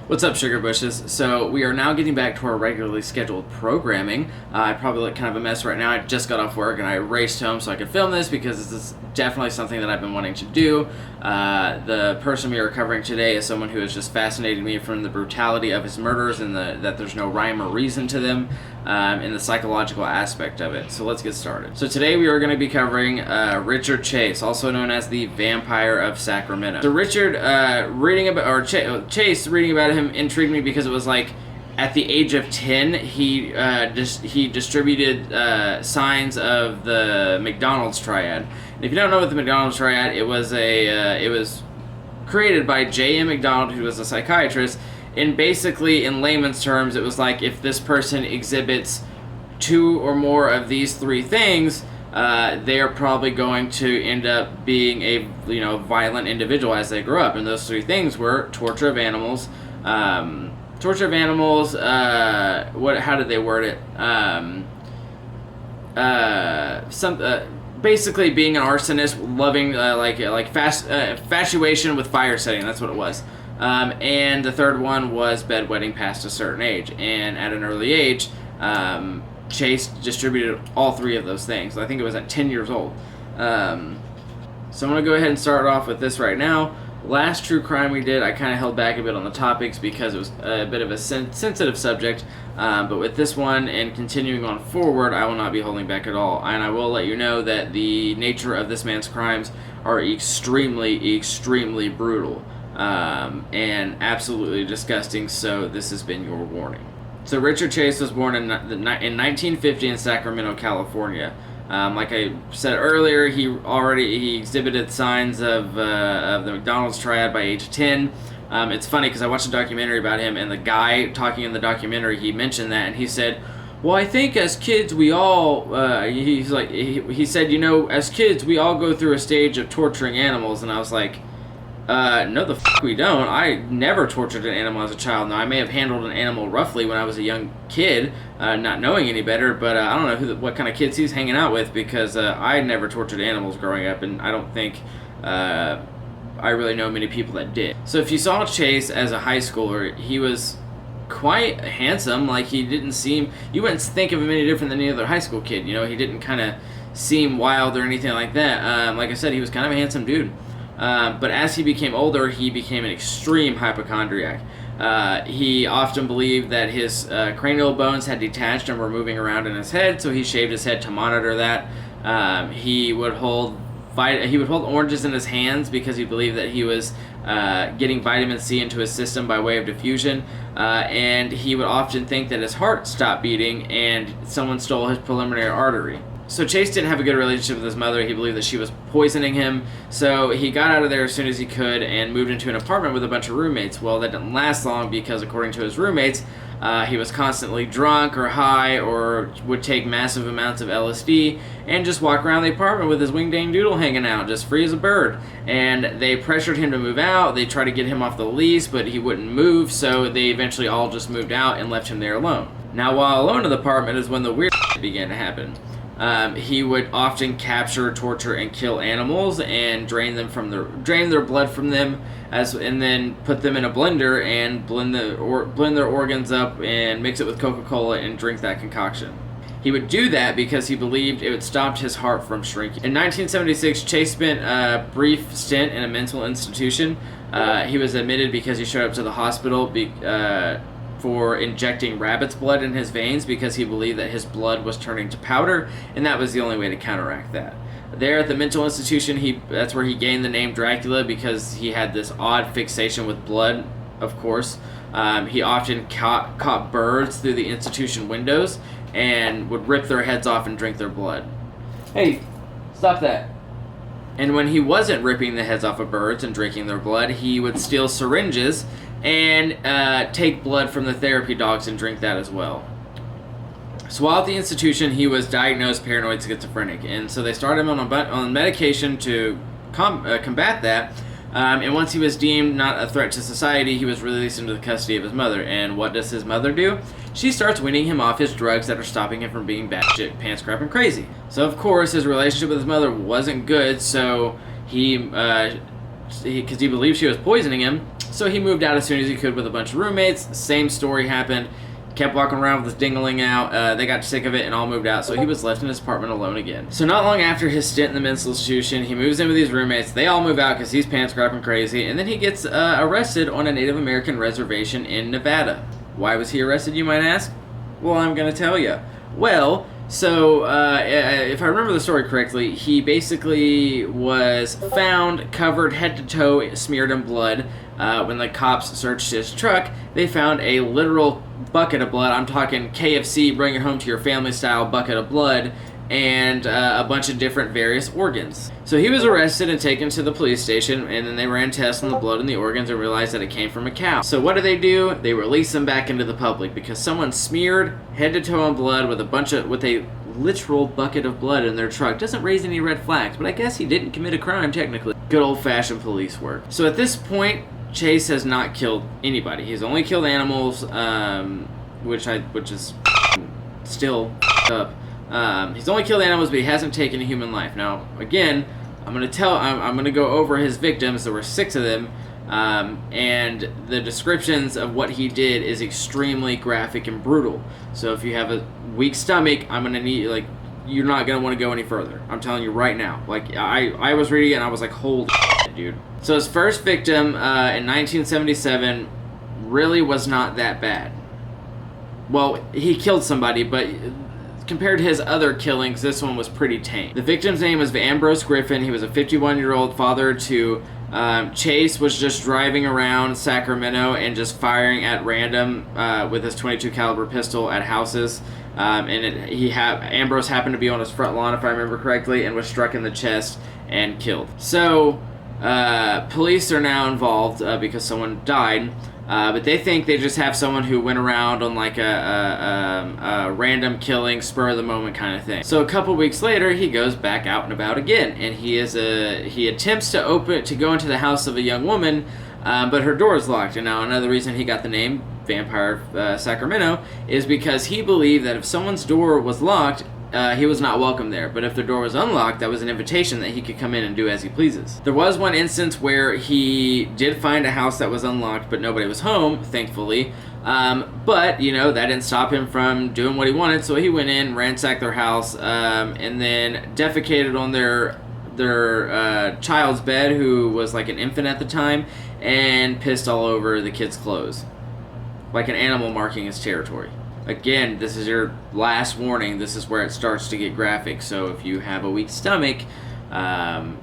What's up, Sugar Bushes? So we are now getting back to our regularly scheduled programming. I probably look kind of a mess right now. I just got off work and I raced home so I could film this because this is definitely something that I've been wanting to do. The person we are covering today is someone who has just fascinated me from the brutality of his murders and that there's no rhyme or reason to them, and the psychological aspect of it. So let's get started. So today we are going to be covering Richard Chase, also known as the Vampire of Sacramento. So Richard, Chase reading about him intrigued me because it was like at the age of 10 he distributed signs of the McDonald's triad. And if you don't know what the McDonald's triad, it was created by J.M. McDonald, who was a psychiatrist, and basically in layman's terms it was like if this person exhibits two or more of these three things, they're probably going to end up being a violent individual as they grow up. And those three things were torture of animals. How did they word it? Basically being an arsonist, loving infatuation with fire setting. That's what it was. And the third one was bedwetting past a certain age. And at an early age, Chase distributed all three of those things. I think it was at 10 years old. So I'm going to go ahead and start off with this right now. Last true crime we did, I kind of held back a bit on the topics because it was a bit of a sensitive subject. But with this one and continuing on forward, I will not be holding back at all. And I will let you know that the nature of this man's crimes are extremely, extremely brutal. And absolutely disgusting, so this has been your warning. So Richard Chase was born in 1950 in Sacramento, California. Like I said earlier, he exhibited signs of the McDonald's triad by age 10. It's funny because I watched a documentary about him, and the guy talking in the documentary, he mentioned that, and he said, well, I think as kids we all, he said, as kids we all go through a stage of torturing animals. And I was like, no the f*** we don't. I never tortured an animal as a child. Now, I may have handled an animal roughly when I was a young kid, not knowing any better, but I don't know what kind of kids he's hanging out with, because I never tortured animals growing up, and I don't think I really know many people that did. So if you saw Chase as a high schooler, he was quite handsome. Like, you wouldn't think of him any different than any other high school kid. He didn't kind of seem wild or anything like that. Like I said, he was kind of a handsome dude. But as he became older, he became an extreme hypochondriac. He often believed that his cranial bones had detached and were moving around in his head, so he shaved his head to monitor that. He would hold oranges in his hands because he believed that he was getting vitamin C into his system by way of diffusion. And he would often think that his heart stopped beating and someone stole his pulmonary artery. So Chase didn't have a good relationship with his mother. He believed that she was poisoning him. So he got out of there as soon as he could and moved into an apartment with a bunch of roommates. Well, that didn't last long because, according to his roommates, he was constantly drunk or high or would take massive amounts of LSD and just walk around the apartment with his wingdang doodle hanging out, just free as a bird. And they pressured him to move out. They tried to get him off the lease, but he wouldn't move, so they eventually all just moved out and left him there alone. Now, while alone in the apartment is when the weird shit began to happen. He would often capture, torture, and kill animals and drain their blood from them, and then put them in a blender and blend their organs up and mix it with Coca-Cola and drink that concoction. He would do that because he believed it would stop his heart from shrinking. In 1976, Chase spent a brief stint in a mental institution. He was admitted because he showed up to the hospital for injecting rabbit's blood in his veins because he believed that his blood was turning to powder, and that was the only way to counteract that. There at the mental institution, that's where he gained the name Dracula, because he had this odd fixation with blood, of course. He often caught birds through the institution windows and would rip their heads off and drink their blood. Hey, stop that. And when he wasn't ripping the heads off of birds and drinking their blood, he would steal syringes and take blood from the therapy dogs and drink that as well. So while at the institution, he was diagnosed paranoid schizophrenic, and so they started him on medication to combat that. And once he was deemed not a threat to society, he was released into the custody of his mother. And what does his mother do? She starts weaning him off his drugs that are stopping him from being batshit, pants crapping crazy. So of course, his relationship with his mother wasn't good, so he because he believed she was poisoning him. So he moved out as soon as he could with a bunch of roommates. Same story happened. Kept walking around with his dingling out. They got sick of it and all moved out, so he was left in his apartment alone again. So not long after his stint in the mental institution, he moves in with these roommates. They all move out because he's pants grabbing crazy, and then he gets arrested on a Native American reservation in Nevada. Why was he arrested, you might ask? Well, I'm going to tell you. Well, so if I remember the story correctly, he basically was found covered head to toe, smeared in blood. When the cops searched his truck, they found a literal bucket of blood. I'm talking KFC, bring it home to your family style bucket of blood, and a bunch of different various organs. So he was arrested and taken to the police station, and then they ran tests on the blood and the organs and realized that it came from a cow. So what do? They release him back into the public because someone smeared head to toe in blood with a literal bucket of blood in their truck. Doesn't raise any red flags, but I guess he didn't commit a crime technically. Good old-fashioned police work. So at this point, Chase has not killed anybody. He's only killed animals, which is still up. He's only killed animals, but he hasn't taken a human life. Now, again, I'm gonna go over his victims. There were 6 of them, and the descriptions of what he did is extremely graphic and brutal. So if you have a weak stomach, I'm gonna need you're not gonna want to go any further. I'm telling you right now. I was reading it and I was like, holy shit, dude. So his first victim in 1977 really was not that bad. Well, he killed somebody, but compared to his other killings, this one was pretty tame. The victim's name was Ambrose Griffin. He was a 51-year-old father to Chase was just driving around Sacramento and just firing at random with his .22 caliber pistol at houses. Ambrose happened to be on his front lawn, if I remember correctly, and was struck in the chest and killed. So police are now involved because someone died. But they think they just have someone who went around on like a random killing, spur of the moment kind of thing. So a couple weeks later, he goes back out and about again, and he attempts to go into the house of a young woman, but her door is locked. And now another reason he got the name Vampire Sacramento is because he believed that if someone's door was locked, he was not welcome there, but if the door was unlocked, that was an invitation that he could come in and do as he pleases. There was one instance where he did find a house that was unlocked, but nobody was home, thankfully. But, that didn't stop him from doing what he wanted, so he went in, ransacked their house, and then defecated on their child's bed, who was like an infant at the time, and pissed all over the kid's clothes. Like an animal marking his territory. Again, this is your last warning. This is where it starts to get graphic. So if you have a weak stomach, and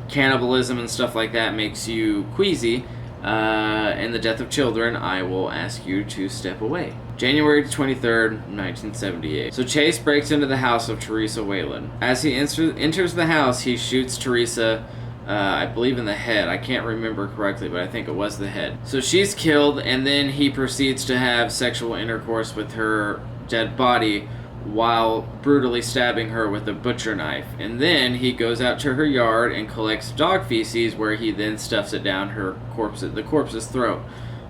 cannibalism and stuff like that makes you queasy, and the death of children, I will ask you to step away. January 23rd, 1978. So Chase breaks into the house of Teresa Whalen. As he enters the house, he shoots Teresa, I believe in the head. I can't remember correctly, but I think it was the head. So she's killed, and then he proceeds to have sexual intercourse with her dead body while brutally stabbing her with a butcher knife. And then he goes out to her yard and collects dog feces, where he then stuffs it down the corpse's throat.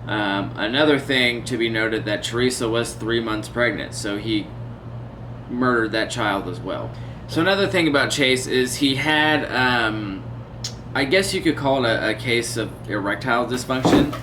Another thing to be noted, that Teresa was 3 months pregnant, so he murdered that child as well. So another thing about Chase is he had, I guess you could call it a case of erectile dysfunction.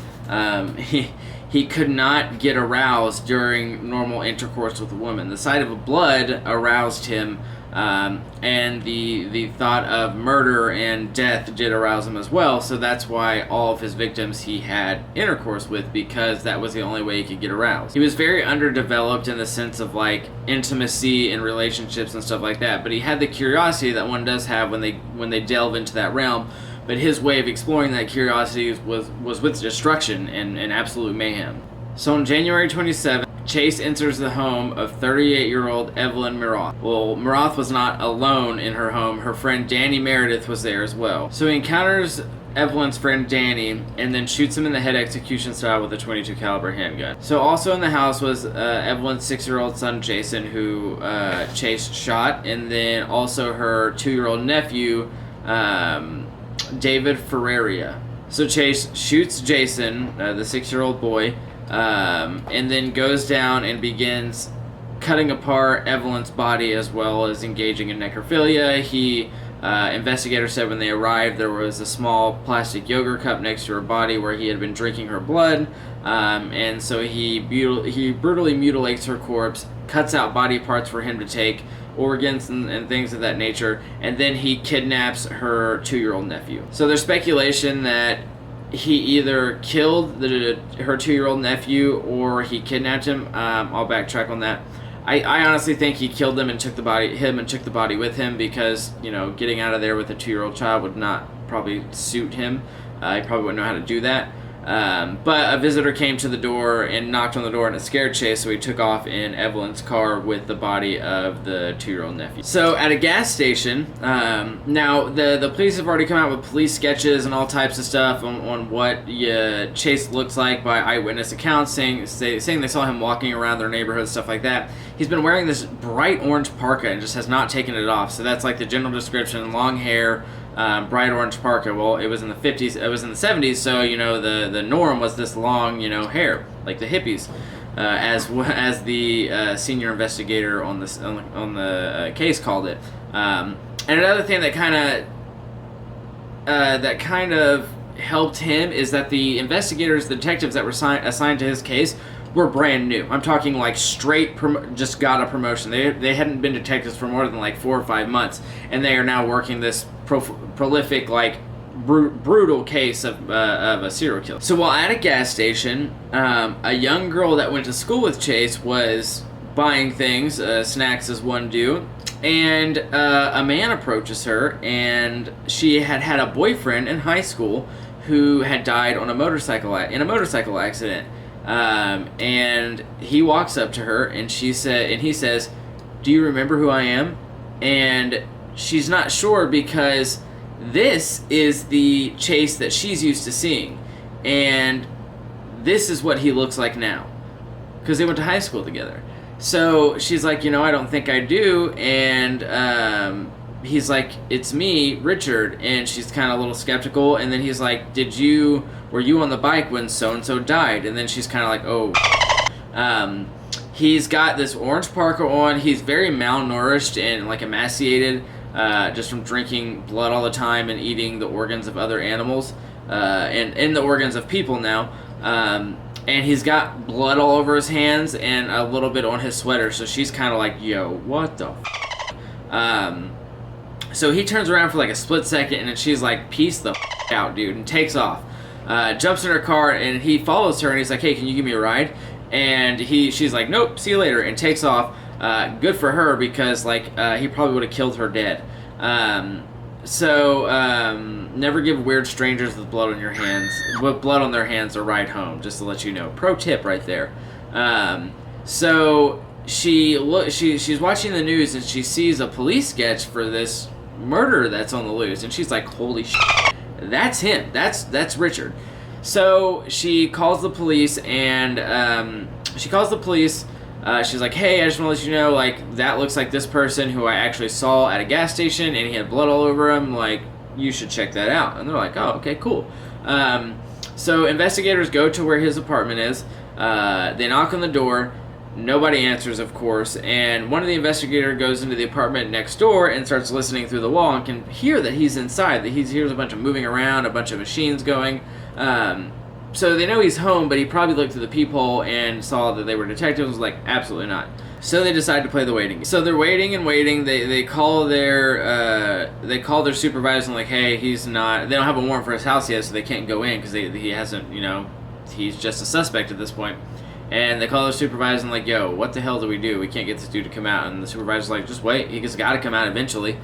He could not get aroused during normal intercourse with a woman. The sight of blood aroused him, and the thought of murder and death did arouse him as well. So that's why all of his victims he had intercourse with, because that was the only way he could get aroused. He was very underdeveloped in the sense of like intimacy and relationships and stuff like that, but he had the curiosity that one does have when they delve into that realm. But his way of exploring that curiosity was with destruction and absolute mayhem. So on January 27th, Chase enters the home of 38-year-old Evelyn Miroth. Well, Miroth was not alone in her home. Her friend Danny Meredith was there as well. So he encounters Evelyn's friend Danny and then shoots him in the head execution style with a .22 caliber handgun. So also in the house was Evelyn's 6-year-old son Jason, who Chase shot, and then also her 2-year-old nephew David Ferreira. So Chase shoots Jason, the 6-year-old boy, and then goes down and begins cutting apart Evelyn's body, as well as engaging in necrophilia. He Investigators said when they arrived, there was a small plastic yogurt cup next to her body where he had been drinking her blood, and so he brutally mutilates her corpse, cuts out body parts for him to take, organs and things of that nature, and then he kidnaps her 2-year-old nephew. So there's speculation that he either killed her 2-year-old nephew or he kidnapped him. I'll backtrack on that. I honestly think he killed him and took the body with him, because, you know, getting out of there with a 2-year-old child would not probably suit him. He probably wouldn't know how to do that. But a visitor came to the door and knocked on the door, and it scared Chase, so he took off in Evelyn's car with the body of the 2-year-old nephew. So at a gas station, now the police have already come out with police sketches and all types of stuff on what Chase looks like by eyewitness accounts, saying they saw him walking around their neighborhood, stuff like that. He's been wearing this bright orange parka and just has not taken it off. So that's like the general description: long hair, bright orange parka. Well, it was in the 50s, it was in the 70s, so, you know, the norm was this long, you know, hair, like the hippies, as the senior investigator on the case called it. And another thing that kind of helped him is that the investigators, the detectives that were assigned to his case, were brand new. I'm talking like straight just got a promotion. They hadn't been detectives for more than like 4 or 5 months, and they are now working this prolific, like brutal case of a serial killer. So while at a gas station, a young girl that went to school with Chase was buying things, snacks as one do, and a man approaches her, and she had a boyfriend in high school who had died on a motorcycle accident. And he walks up to her, and he says, "Do you remember who I am?" And she's not sure, because this is the Chase that she's used to seeing, and this is what he looks like now, because they went to high school together. So she's like, "You know, I don't think I do." And he's like, "It's me, Richard." And she's kind of a little skeptical, and then he's like, were you on the bike when so-and-so died? And then she's kind of like, "Oh." He's got this orange parka on. He's very malnourished and like emaciated, just from drinking blood all the time and eating the organs of other animals, and the organs of people now. And he's got blood all over his hands and a little bit on his sweater. So she's kind of like, "Yo, what the So he turns around for like a split second, and then she's like, "Peace the out, dude," and takes off. Jumps in her car, and he follows her, and he's like, "Hey, can you give me a ride?" And she's like, "Nope, see you later," and takes off. Good for her, because like he probably would have killed her dead. Never give weird strangers with blood on their hands a ride home, just to let you know. Pro tip right there. So she's watching the news, and she sees a police sketch for this murder that's on the loose, and she's like, "Holy shit, that's him. That's Richard." So she calls the police, and she's like, "Hey, I just want to let you know, like, that looks like this person who I actually saw at a gas station, and he had blood all over him. Like, you should check that out." And they're like, "Oh, okay, cool." So investigators go to where his apartment is. They knock on the door. Nobody answers, of course, and one of the investigators goes into the apartment next door and starts listening through the wall and can hear that he's inside, that he hears a bunch of moving around, a bunch of machines going. So they know he's home, but he probably looked through the peephole and saw that they were detectives and was like, "Absolutely not." So they decide to play the waiting game. So they're waiting and waiting. They call their supervisor and like, "Hey, he's not." They don't have a warrant for his house yet, so they can't go in because he hasn't. You know, he's just a suspect at this point. And they call their supervisor and like, "Yo, what the hell do? We can't get this dude to come out." And the supervisor's like, "Just wait. He's got to come out eventually."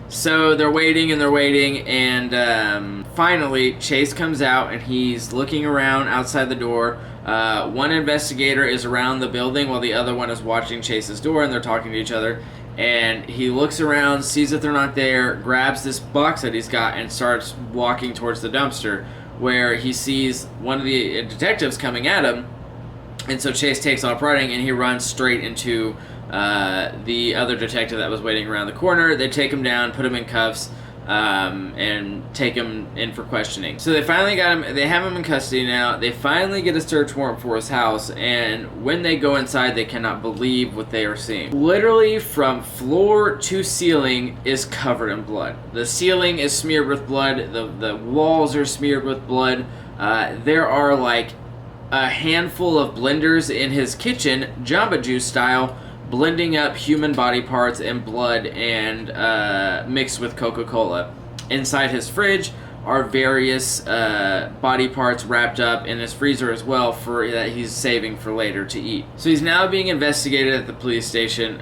So they're waiting, and finally Chase comes out, and he's looking around outside the door. One investigator is around the building while the other one is watching Chase's door, and they're talking to each other. And he looks around, sees that they're not there, grabs this box that he's got, and starts walking towards the dumpster, where he sees one of the detectives coming at him. And so Chase takes off running, and he runs straight into the other detective that was waiting around the corner. They take him down, put him in cuffs, and take him in for questioning. So they finally got him. They have him in custody now. They finally get a search warrant for his house, and when they go inside, they cannot believe what they are seeing. Literally, from floor to ceiling is covered in blood. The ceiling is smeared with blood. The walls are smeared with blood. There are like a handful of blenders in his kitchen, Jamba Juice style, blending up human body parts and blood and mixed with Coca-Cola. Inside his fridge are various body parts wrapped up in his freezer as well for that he's saving for later to eat. So he's now being investigated at the police station.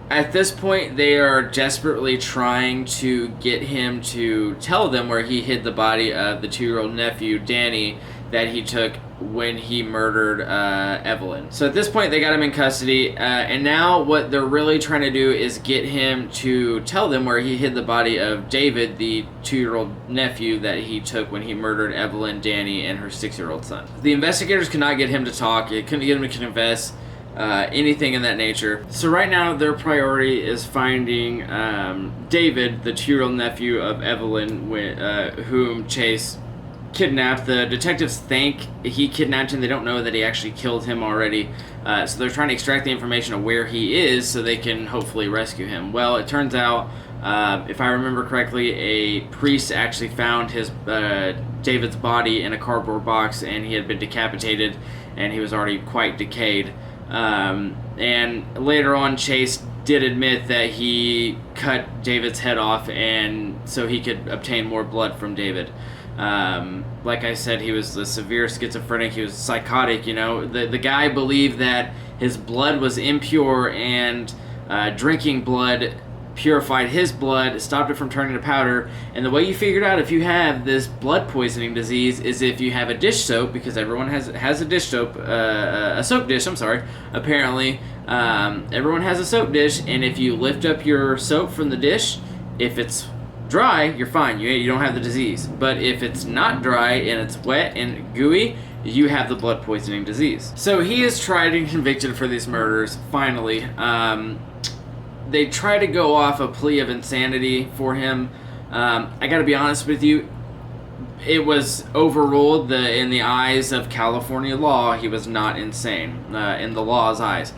At this point, they are desperately trying to get him to tell them where he hid the body of the 2-year-old nephew, Danny, that he took when he murdered Evelyn. So at this point, they got him in custody, and now what they're really trying to do is get him to tell them where he hid the body of David, the 2-year-old nephew that he took when he murdered Evelyn, Danny, and her 6-year-old son. The investigators could not get him to talk. They couldn't get him to confess. Anything in that nature. So right now their priority is finding David, the 2-year-old nephew of Evelyn, whom Chase kidnapped. The detectives think he kidnapped him. They don't know that he actually killed him already. So they're trying to extract the information of where he is so they can hopefully rescue him. Well, it turns out, if I remember correctly, a priest actually found his David's body in a cardboard box, and he had been decapitated, and he was already quite decayed. And later on, Chase did admit that he cut David's head off and so he could obtain more blood from David. Like I said, he was a severe schizophrenic. He was psychotic, you know. The guy believed that his blood was impure, and drinking blood purified his blood, stopped it from turning to powder. And the way you figured out if you have this blood poisoning disease is if you have a dish soap, because everyone has a dish soap, a soap dish, apparently. Everyone has a soap dish, and if you lift up your soap from the dish, if it's dry, you're fine. You don't have the disease. But if it's not dry and it's wet and gooey, you have the blood poisoning disease. So he is tried and convicted for these murders, finally. They try to go off a plea of insanity for him. I gotta be honest with you, it was overruled. In the eyes of California law, he was not insane, in the law's eyes.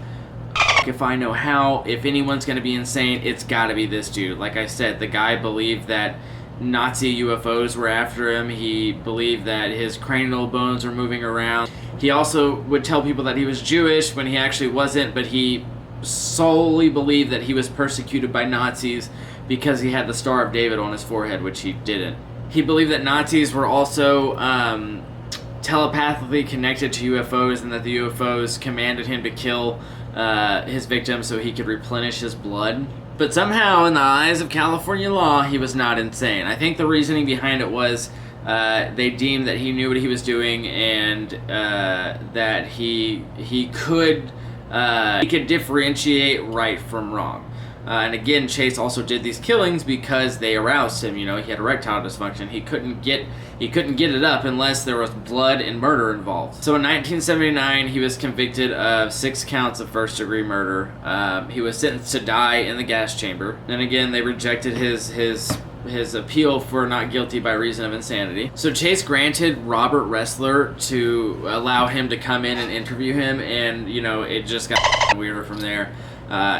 If I know how, if anyone's gonna be insane, it's gotta be this dude. Like I said, the guy believed that Nazi UFOs were after him. He believed that his cranial bones were moving around. He also would tell people that he was Jewish when he actually wasn't, but he solely believed that he was persecuted by Nazis because he had the Star of David on his forehead, which he didn't. He believed that Nazis were also telepathically connected to UFOs, and that the UFOs commanded him to kill his victims so he could replenish his blood. But somehow, in the eyes of California law, he was not insane. I think the reasoning behind it was they deemed that he knew what he was doing, and that he could differentiate right from wrong. And again, Chase also did these killings because they aroused him. You know, he had erectile dysfunction. He couldn't get it up unless there was blood and murder involved. So in 1979, he was convicted of 6 counts of first-degree murder. He was sentenced to die in the gas chamber. Then again, they rejected his appeal for not guilty by reason of insanity. So Chase granted Robert Ressler to allow him to come in and interview him, and you know, it just got weirder from there.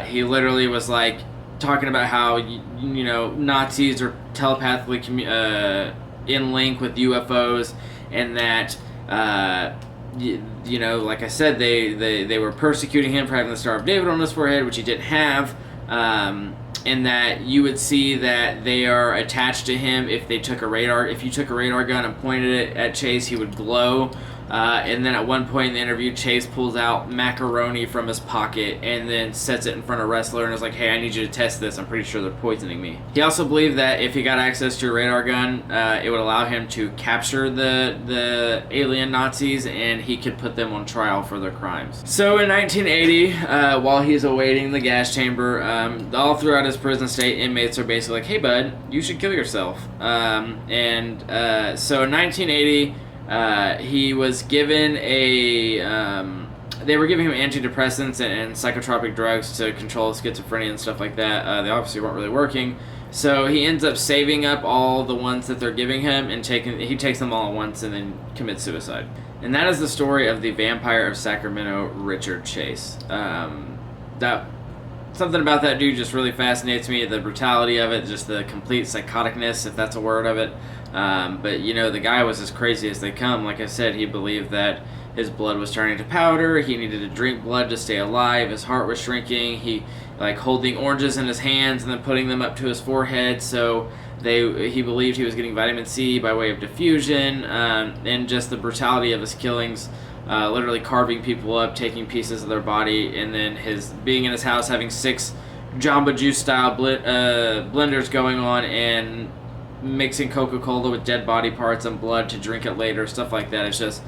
He literally was like talking about how you know, Nazis are telepathically in link with UFOs, and that you know, like I said, they were persecuting him for having the Star of David on his forehead, which he didn't have. And that you would see that they are attached to him if you took a radar gun and pointed it at Chase, he would glow. And then at one point in the interview, Chase pulls out macaroni from his pocket and then sets it in front of Ressler and is like, hey, I need you to test this. I'm pretty sure they're poisoning me. He also believed that if he got access to a radar gun, it would allow him to capture the alien Nazis, and he could put them on trial for their crimes. So in 1980, while he's awaiting the gas chamber, all throughout his prison state, inmates are basically like, hey bud, you should kill yourself. So in 1980, he was given they were giving him antidepressants and psychotropic drugs to control schizophrenia and stuff like that. They obviously weren't really working. So he ends up saving up all the ones that they're giving him, and he takes them all at once and then commits suicide. And that is the story of the Vampire of Sacramento, Richard Chase. That something about that dude just really fascinates me. The brutality of it, just the complete psychoticness, if that's a word of it. But you know, the guy was as crazy as they come. Like I said, he believed that his blood was turning to powder. He needed to drink blood to stay alive. His heart was shrinking. He like holding oranges in his hands and then putting them up to his forehead. So he believed he was getting vitamin C by way of diffusion, and just the brutality of his killings. Literally carving people up, taking pieces of their body, and then being in his house having 6 Jamba Juice style blenders going on and mixing Coca-Cola with dead body parts and blood to drink it later, stuff like that. It's just,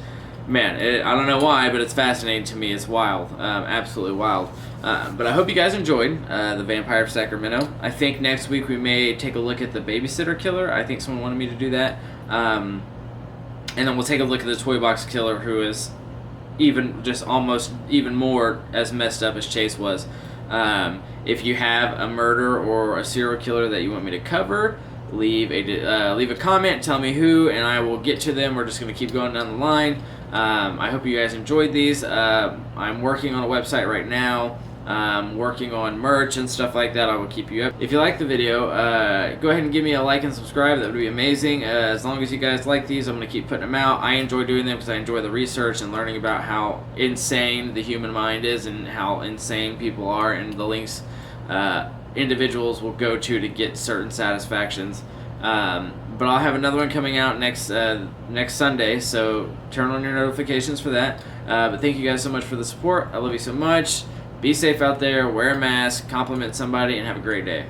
man, I don't know why, but it's fascinating to me. It's wild, absolutely wild. But I hope you guys enjoyed The Vampire of Sacramento. I think next week we may take a look at the Babysitter Killer. I think someone wanted me to do that. And then we'll take a look at the Toy Box Killer, who is almost even more as messed up as Chase was. If you have a murder or a serial killer that you want me to cover, leave a comment, tell me who, and I will get to them. We're just going to keep going down the line. I hope you guys enjoyed these. I'm working on a website right now. Working on merch and stuff like that. I will keep you up. If you like the video, go ahead and give me a like and subscribe. That would be amazing. As long as you guys like these, I'm going to keep putting them out. I enjoy doing them because I enjoy the research and learning about how insane the human mind is and how insane people are, and the links individuals will go to get certain satisfactions. But I'll have another one coming out next Sunday, so turn on your notifications for that. But thank you guys so much for the support. I love you so much. Be safe out there, wear a mask, compliment somebody, and have a great day.